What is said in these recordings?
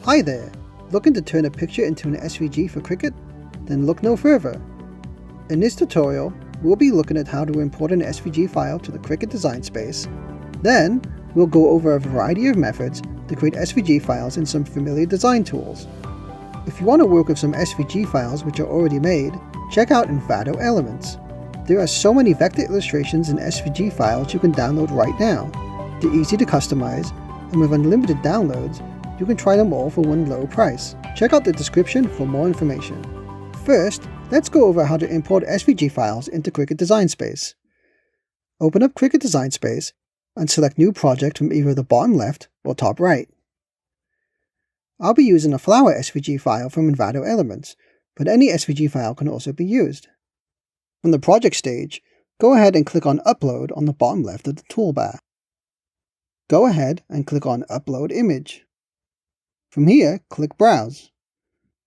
Hi there! Looking to turn a picture into an SVG for Cricut? Then look no further. In this tutorial, we'll be looking at how to import an SVG file to the Cricut design space. Then, we'll go over a variety of methods to create SVG files in some familiar design tools. If you want to work with some SVG files which are already made, check out Envato Elements. There are so many vector illustrations and SVG files you can download right now. They're easy to customize, and with unlimited downloads, you can try them all for one low price. Check out the description for more information. First, let's go over how to import SVG files into Cricut Design Space. Open up Cricut Design Space and select New Project from either the bottom left or top right. I'll be using a flower SVG file from Envato Elements, but any SVG file can also be used. From the project stage, go ahead and click on Upload on the bottom left of the toolbar. Go ahead and click on Upload Image. From here, click Browse.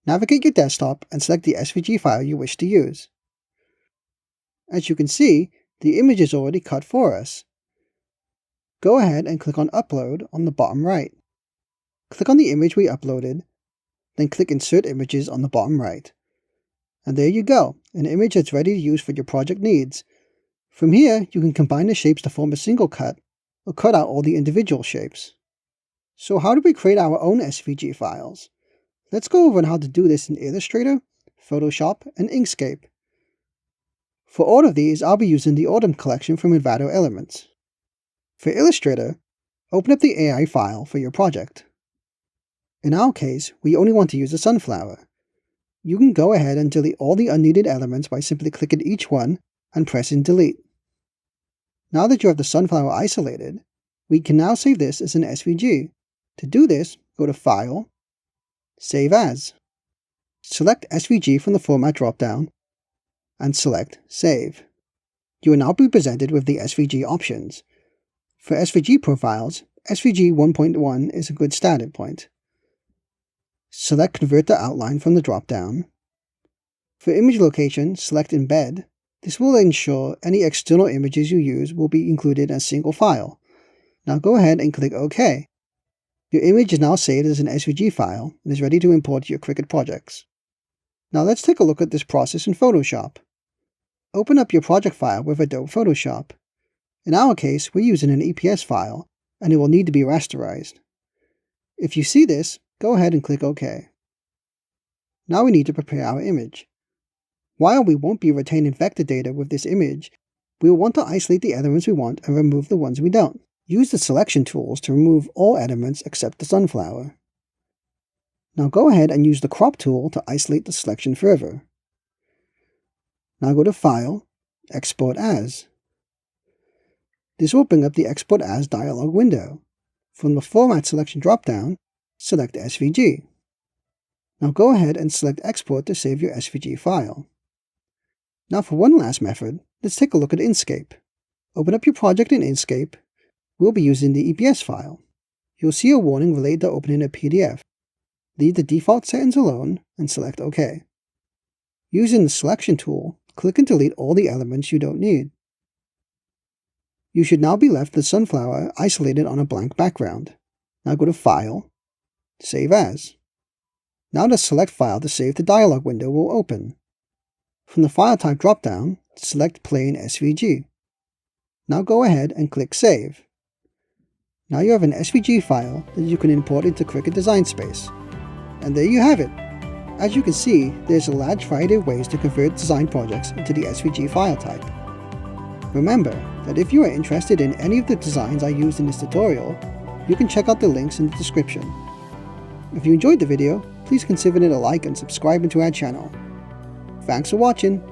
Navigate your desktop and select the SVG file you wish to use. As you can see, the image is already cut for us. Go ahead and click on Upload on the bottom right. Click on the image we uploaded, then click Insert Images on the bottom right. And there you go, an image that's ready to use for your project needs. From here, you can combine the shapes to form a single cut, or cut out all the individual shapes. So how do we create our own SVG files? Let's go over how to do this in Illustrator, Photoshop, and Inkscape. For all of these, I'll be using the Autumn collection from Envato Elements. For Illustrator, open up the AI file for your project. In our case, we only want to use a sunflower. You can go ahead and delete all the unneeded elements by simply clicking each one and pressing Delete. Now that you have the sunflower isolated, we can now save this as an SVG. To do this, go to File, Save As. Select SVG from the Format dropdown and select Save. You will now be presented with the SVG options. For SVG profiles, SVG 1.1 is a good starting point. Select Convert to Outline from the dropdown. For image location, select Embed. This will ensure any external images you use will be included as a single file. Now go ahead and click OK. Your image is now saved as an SVG file and is ready to import to your Cricut projects. Now let's take a look at this process in Photoshop. Open up your project file with Adobe Photoshop. In our case, we're using an EPS file, and it will need to be rasterized. If you see this, go ahead and click OK. Now we need to prepare our image. While we won't be retaining vector data with this image, we will want to isolate the elements we want and remove the ones we don't. Use the selection tools to remove all elements except the sunflower. Now go ahead and use the crop tool to isolate the selection further. Now go to File, Export As. This will bring up the Export As dialog window. From the Format selection dropdown, select SVG. Now go ahead and select Export to save your SVG file. Now for one last method, let's take a look at Inkscape. Open up your project in Inkscape. We'll be using the EPS file. You'll see a warning related to opening a PDF. Leave the default settings alone and select OK. Using the selection tool, click and delete all the elements you don't need. You should now be left with the sunflower isolated on a blank background. Now go to File, Save As. Now the Select File to save the dialog window will open. From the File Type dropdown, select Plain SVG. Now go ahead and click Save. Now you have an SVG file that you can import into Cricut Design Space. And there you have it. As you can see, there's a large variety of ways to convert design projects into the SVG file type. Remember that if you are interested in any of the designs I used in this tutorial, you can check out the links in the description. If you enjoyed the video, please consider it a like and subscribing to our channel. Thanks for watching.